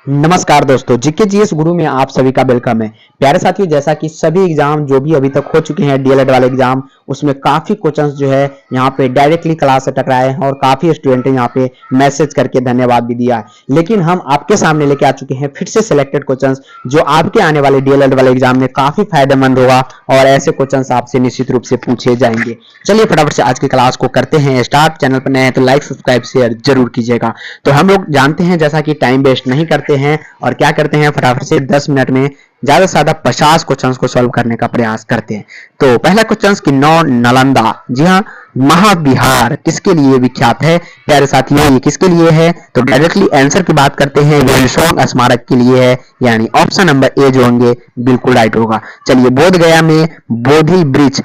नमस्कार दोस्तों, GK GS गुरु में आप सभी का वेलकम है। प्यारे साथियों, जैसा कि सभी एग्जाम जो भी अभी तक हो चुके हैं डीएलएड वाले एग्जाम, उसमें काफी क्वेश्चंस जो है यहाँ पे डायरेक्टली क्लास से टकराए हैं और काफी स्टूडेंट ने यहाँ पे मैसेज करके धन्यवाद भी दिया है। लेकिन हम आपके सामने लेके आ चुके हैं फिर से सिलेक्टेड क्वेश्चंस जो आपके आने वाले डीएलएड वाले एग्जाम में काफी फायदेमंद होगा और ऐसे क्वेश्चंस आपसे निश्चित रूप से पूछे जाएंगे। चलिए फटाफट से आज की क्लास को करते हैं स्टार्ट। चैनल पर नए हैं तो लाइक सब्सक्राइब शेयर जरूर कीजिएगा। तो हम लोग जानते हैं, जैसा कि टाइम वेस्ट नहीं करते हैं और क्या करते हैं, फटाफट से 10 मिनट में ज्यादा से ज्यादा 50 क्वेश्चंस को सॉल्व करने का प्रयास करते हैं। तो पहला क्वेश्चन कि नालंदा, जी हाँ, महाविहार किसके लिए विख्यात है? प्यारे साथियों, ये किसके लिए है? तो डायरेक्टली आंसर की बात करते हैं, विल्सोंग स्मारक के लिए है, यानी ऑप्शन नंबर ए जो होंगे बिल्कुल राइट होगा। चलिए, बोध गया में बोधि वृक्ष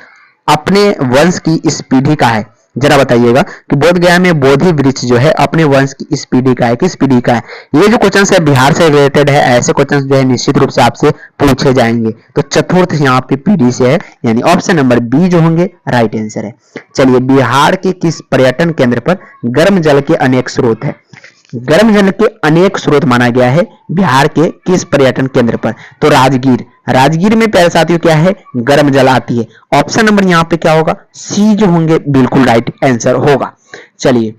अपने वंश की इस पीढ़ी का है। जरा बताइएगा कि बोध गया में बोधि वृक्ष जो है अपने वंश की इस पीढ़ी का है, किस पीढ़ी का है? ये जो क्वेश्चन है बिहार से रिलेटेड है, ऐसे क्वेश्चन जो है निश्चित रूप से आपसे पूछे जाएंगे। तो चतुर्थ यहाँ पे पीढ़ी से है, यानी ऑप्शन नंबर बी जो होंगे राइट आंसर है। चलिए, बिहार के किस पर्यटन केंद्र पर गर्म जल के अनेक स्रोत है? गर्म जल के अनेक स्रोत माना गया है बिहार के किस पर्यटन केंद्र पर? तो राजगीर। राजगीर में प्यारे साथियों क्या है? गर्म जल आती है। ऑप्शन नंबर यहाँ पे क्या होगा? सी जो होंगे बिल्कुल राइट आंसर होगा। चलिए,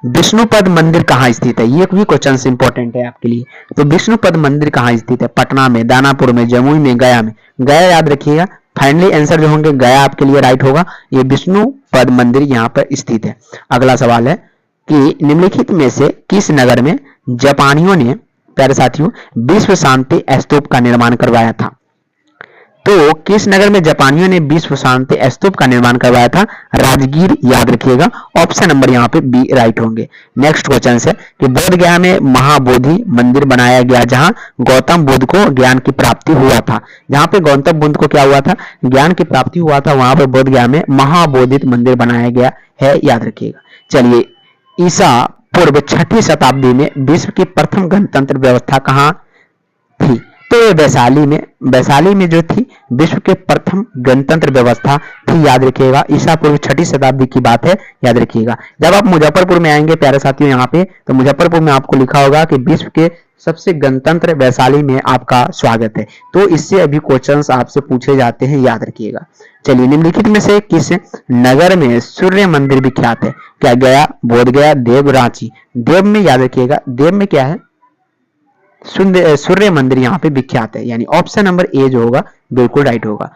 विष्णुपद मंदिर कहाँ स्थित है? ये भी क्वेश्चन इंपॉर्टेंट है आपके लिए। तो विष्णुपद मंदिर कहाँ स्थित है? पटना में, दानापुर में, जमुई में, गया में? गया याद रखिएगा। फाइनली आंसर जो होंगे गया आपके लिए राइट होगा। ये विष्णुपद मंदिर यहाँ पर स्थित है। अगला सवाल है कि निम्नलिखित में से किस नगर में जापानियों ने, प्यारे साथियों, विश्व शांति स्तूप का निर्माण करवाया था? तो किस नगर में जापानियों ने विश्व शांति स्तूप का निर्माण करवाया था? राजगीर याद रखिएगा। ऑप्शन नंबर यहाँ पे बी राइट होंगे। नेक्स्ट क्वेश्चन है कि बोध गया में महाबोधि मंदिर बनाया गया जहां गौतम बुद्ध को ज्ञान की प्राप्ति हुआ था। जहां पे गौतम बुद्ध को क्या हुआ था? ज्ञान की प्राप्ति हुआ था, वहां पर बोध गया में महाबोधि मंदिर बनाया गया है, याद रखिएगा। चलिए, ईसा पूर्व 6वीं शताब्दी में विश्व की प्रथम गणतंत्र व्यवस्था कहां थी? तो ये वैशाली में जो थी विश्व के प्रथम गणतंत्र व्यवस्था थी, याद रखिएगा। ईसा पूर्व 6वीं शताब्दी की बात है, याद रखिएगा। जब आप मुजफ्फरपुर में आएंगे प्यारे साथियों यहाँ पे, तो मुजफ्फरपुर में आपको लिखा होगा कि विश्व के सबसे गणतंत्र वैशाली में आपका स्वागत है। तो इससे अभी क्वेश्चंस आपसे पूछे जाते हैं, याद रखिएगा। चलिए, निम्नलिखित में से किस नगर में सूर्य मंदिर विख्यात है? क्या गया, बोध गया, देव, रांची? देव में याद रखिएगा, देव में क्या है? सूर्य मंदिर यहाँ पे विख्यात है, यानी ऑप्शन नंबर ए जो होगा बिल्कुल राइट होगा।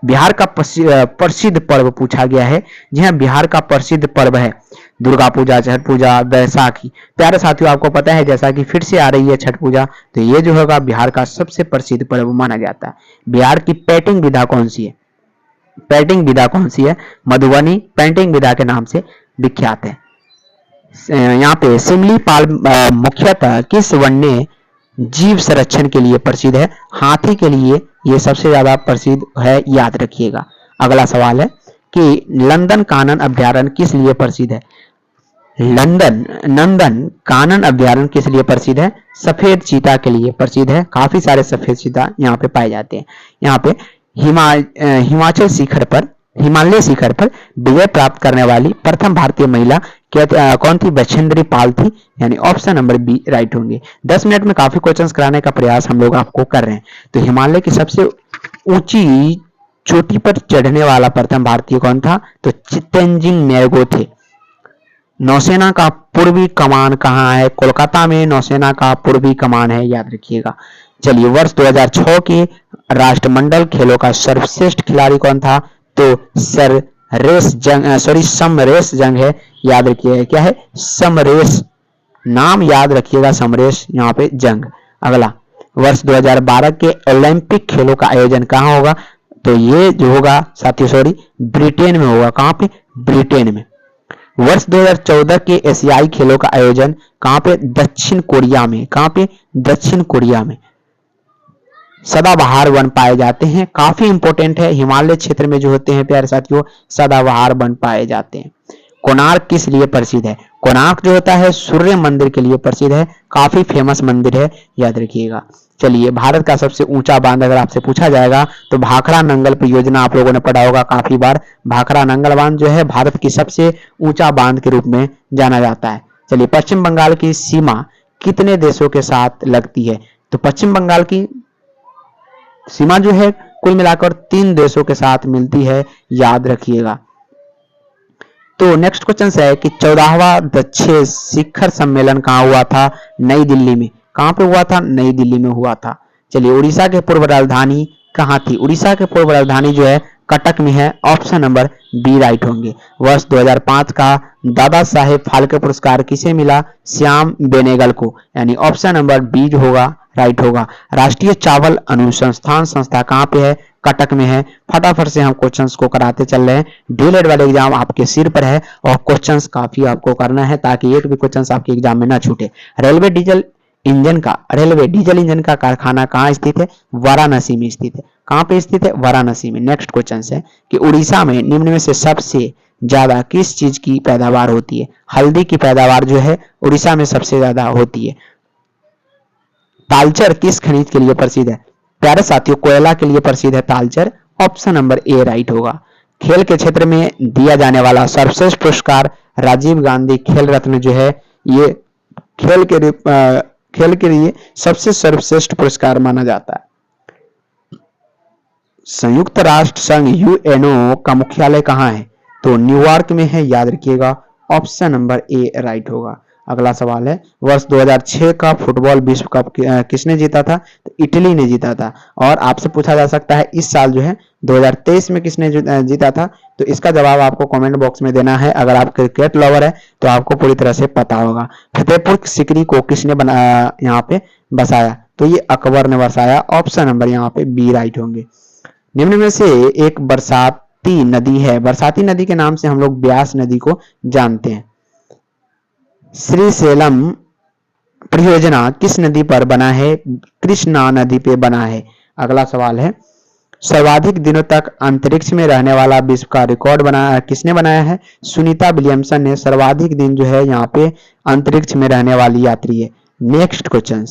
बिहार का प्रसिद्ध पर्व पूछा गया है। जी हाँ, बिहार का प्रसिद्ध पर्व है दुर्गा पूजा, छठ पूजा, बैसाखी। प्यारे साथियों, आपको पता है जैसा कि फिर से आ रही है छठ पूजा, तो ये जो होगा बिहार का सबसे प्रसिद्ध पर्व माना जाता है। बिहार की पेंटिंग विधा कौन सी है? पेंटिंग विधा कौन सी है? मधुबनी पेंटिंग विधा के नाम से विख्यात है। यहाँ पे सिमलीपाल मुख्यतः किस वन्य जीव संरक्षण के लिए प्रसिद्ध है? हाथी के लिए ये सबसे ज्यादा प्रसिद्ध है, याद रखिएगा। अगला सवाल है कि लंदन कानन अभ्यारण्य किस लिए प्रसिद्ध है? नंदन कानन अभ्यारण्य किस लिए प्रसिद्ध है? सफेद चीता के लिए प्रसिद्ध है। काफी सारे सफेद चीता यहाँ पे पाए जाते हैं। यहाँ पे हिमालय शिखर पर विजय प्राप्त करने वाली प्रथम भारतीय महिला कौन थी? बछेंद्री पाल थी, यानी ऑप्शन नंबर बी राइट होंगे। 10 मिनट में काफी क्वेश्चंस कराने का प्रयास हम लोग आपको कर रहे हैं। तो हिमालय की सबसे ऊंची चोटी पर चढ़ने वाला प्रथम भारतीय कौन था? तो तेंजिंग नोर्गे थे। नौसेना का पूर्वी कमान कहाँ है? कोलकाता में नौसेना का पूर्वी कमान है, याद रखिएगा। चलिए, वर्ष 2006 के राष्ट्रमंडल खेलों का सर्वश्रेष्ठ खिलाड़ी कौन था? तो समरेश जंग है, याद रखिएगा। क्या है? समरेश, नाम याद रखिएगा, समरेश यहाँ पे जंग। अगला, वर्ष 2012 के ओलंपिक खेलों का आयोजन कहाँ होगा? तो ये जो होगा साथियों ब्रिटेन में होगा। कहाँ पे? ब्रिटेन में। वर्ष 2014 के एशियाई खेलों का आयोजन कहाँ पे? दक्षिण कोरिया में। कहाँ पे? दक्षिण कोरिया में। सदाबहार वन पाए जाते हैं, काफी इंपॉर्टेंट है। हिमालय क्षेत्र में जो होते हैं प्यारे साथियों, सदाबहार वन पाए जाते हैं। कोणार्क किस लिए प्रसिद्ध है? कोणार्क जो होता है सूर्य मंदिर के लिए प्रसिद्ध है, काफी फेमस मंदिर है, याद रखिएगा। चलिए, भारत का सबसे ऊंचा बांध अगर आपसे पूछा जाएगा तो भाखड़ा नंगल परियोजना आप लोगों ने पढ़ा होगा काफी बार। भाखड़ा नंगल बांध जो है भारत की सबसे ऊंचा बांध के रूप में जाना जाता है। चलिए, पश्चिम बंगाल की सीमा कितने देशों के साथ लगती है? तो पश्चिम बंगाल की सीमा जो है कुल मिलाकर 3 देशों के साथ मिलती है, याद रखिएगा। तो नेक्स्ट क्वेश्चन है कि 14वां दक्षिण शिखर सम्मेलन कहाँ हुआ था? नई दिल्ली में। कहाँ पे हुआ था? नई दिल्ली में हुआ था। चलिए, उड़ीसा के पूर्व राजधानी कहाँ थी? उड़ीसा के पूर्व राजधानी जो है कटक में है। ऑप्शन नंबर बी राइट होंगे। वर्ष 2005 का दादा साहेब फाल्के पुरस्कार किसे मिला? श्याम बेनेगल को, यानी ऑप्शन नंबर बी जो होगा राइट होगा। राष्ट्रीय चावल अनुसंधान संस्था कहाँ पे है? कटक में है। फटाफट से हम क्वेश्चंस को कराते चल रहे हैं। डीएलएड वाले एग्जाम आपके सिर पर है और क्वेश्चंस काफी आपको करना है ताकि एक भी क्वेश्चंस आपके एग्जाम में ना छूटे। रेलवे डीजल इंजन का कारखाना कहाँ स्थित है? वाराणसी में स्थित है। कहाँ पे स्थित है? वाराणसी में। नेक्स्ट क्वेश्चन है कि उड़ीसा में निम्न में से सबसे ज्यादा किस चीज की पैदावार होती है? हल्दी की पैदावार जो है उड़ीसा में सबसे ज्यादा होती है। तालचर किस खनिज के लिए प्रसिद्ध है? प्यारे साथियों, कोयला के लिए प्रसिद्ध है Talcher. Option number A right होगा। खेल के क्षेत्र में दिया जाने वाला सर्वश्रेष्ठ पुरस्कार राजीव गांधी खेल रत्न जो है ये खेल के लिए सबसे सर्वश्रेष्ठ पुरस्कार माना जाता है। संयुक्त राष्ट्र संघ यूएनओ का मुख्यालय कहाँ है? तो न्यूयॉर्क में है, याद रखिएगा। ऑप्शन नंबर ए राइट होगा। अगला सवाल है, वर्ष 2006 का फुटबॉल विश्व कप किसने जीता था? तो इटली ने जीता था। और आपसे पूछा जा सकता है इस साल जो है 2023 में किसने जीता था? तो इसका जवाब आपको कमेंट बॉक्स में देना है। अगर आप क्रिकेट लवर है तो आपको पूरी तरह से पता होगा। फतेहपुर सीकरी को किसने यहाँ पे बसाया? तो ये अकबर ने बसाया। ऑप्शन नंबर यहाँ पे बी राइट होंगे। निम्न में से एक बरसाती नदी है। बरसाती नदी के नाम से हम लोग ब्यास नदी को जानते हैं। श्रीशैलम परियोजना किस नदी पर बना है? कृष्णा नदी पे बना है। अगला सवाल है, सर्वाधिक दिनों तक अंतरिक्ष में रहने वाला विश्व का रिकॉर्ड किसने बनाया है? सुनीता विलियमसन ने सर्वाधिक दिन जो है यहाँ पे अंतरिक्ष में रहने वाली यात्री है। नेक्स्ट क्वेश्चन,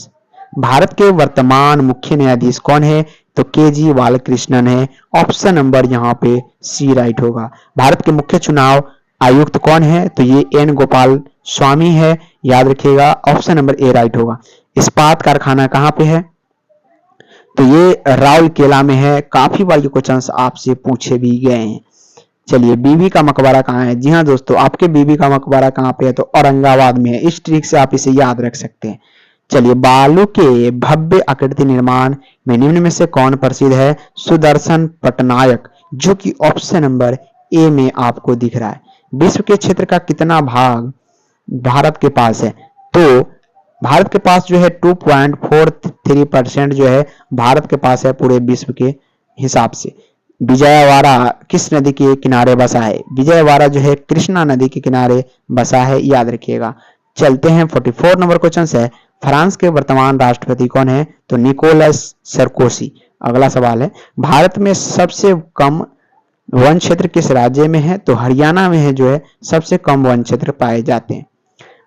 भारत के वर्तमान मुख्य न्यायाधीश कौन है? तो केजी बालकृष्णन है। ऑप्शन नंबर यहाँ पे सी राइट होगा। भारत के मुख्य चुनाव आयुक्त कौन है? तो ये एन गोपाल स्वामी है, याद रखिएगा। ऑप्शन नंबर ए राइट होगा। इस्पात कारखाना कहाँ पे है? तो ये राउरकेला में है। काफी बार ये क्वेश्चंस आपसे पूछे भी गए हैं। चलिए, बीबी का मकबरा कहाँ है? जी हाँ दोस्तों, आपके बीबी का मकबरा कहाँ पे है? तो औरंगाबाद में है। इस ट्रिक से आप इसे याद रख सकते हैं। चलिए, बालू के भव्य आकृति निर्माण में निम्न में से कौन प्रसिद्ध है? सुदर्शन पटनायक, जो कि ऑप्शन नंबर ए में आपको दिख रहा है। विश्व के क्षेत्र का कितना भाग भारत के पास है? तो भारत के पास जो है 2.43% जो है भारत के पास है पूरे विश्व के हिसाब से। विजयवाड़ा किस नदी के किनारे बसा है? विजयवाड़ा जो है कृष्णा नदी के किनारे बसा है, याद रखिएगा। चलते हैं 44 नंबर क्वेश्चन है, फ्रांस के वर्तमान राष्ट्रपति कौन है? तो निकोलस सरकोसी। अगला सवाल है, भारत में सबसे कम वन क्षेत्र किस राज्य में है? तो हरियाणा में है जो है सबसे कम वन क्षेत्र पाए जाते हैं।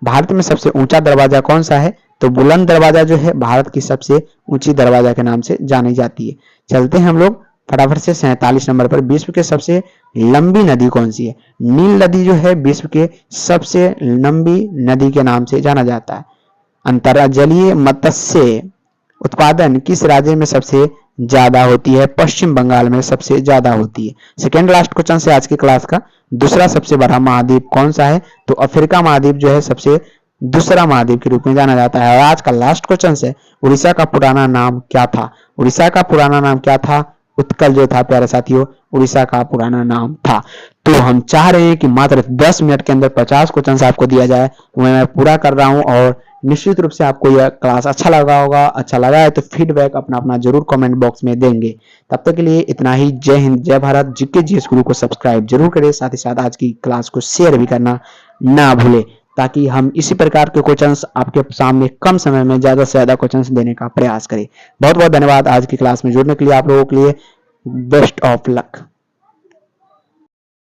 भारत में सबसे ऊंचा दरवाजा कौन सा है? तो बुलंद दरवाजा जो है भारत की सबसे ऊंची दरवाजा के नाम से जानी जाती है। चलते हैं हम लोग फटाफट से 47 नंबर पर, विश्व के सबसे लंबी नदी कौन सी है? नील नदी जो है विश्व के सबसे लंबी नदी के नाम से जाना जाता है। अंतर्जलीय मत्स्य उत्पादन किस राज्य में सबसे ज्यादा होती है? पश्चिम बंगाल में सबसे ज्यादा होती है। सेकेंड लास्ट क्वेश्चन से आज की क्लास का, दूसरा सबसे बड़ा महाद्वीप कौन सा है? तो अफ्रीका महाद्वीप जो है सबसे दूसरा महाद्वीप के रूप में जाना जाता है। और आज का लास्ट क्वेश्चन है, उड़ीसा का पुराना नाम क्या था? उड़ीसा का पुराना नाम क्या था? उत्कल जो था प्यारे साथियों, उड़ीसा का पुराना नाम था। तो हम चाह रहे हैं कि मात्र 10 मिनट के अंदर 50 क्वेश्चन आपको दिया जाए, मैं पूरा कर रहा हूं। और निश्चित रूप से आपको यह क्लास अच्छा लगा होगा। अच्छा लगा है तो फीडबैक अपना जरूर कमेंट बॉक्स में देंगे। तब तक के लिए इतना ही। जय हिंद, जय भारत। जीके जीएस गुरु को सब्सक्राइब जरूर करें, साथ ही साथ आज की क्लास को शेयर भी करना ना भूले, ताकि हम इसी प्रकार के क्वेश्चंस आपके सामने कम समय में ज्यादा से ज्यादा क्वेश्चंस देने का प्रयास करें। बहुत बहुत धन्यवाद आज की क्लास में जुड़ने के लिए। आप लोगों के लिए बेस्ट ऑफ लक।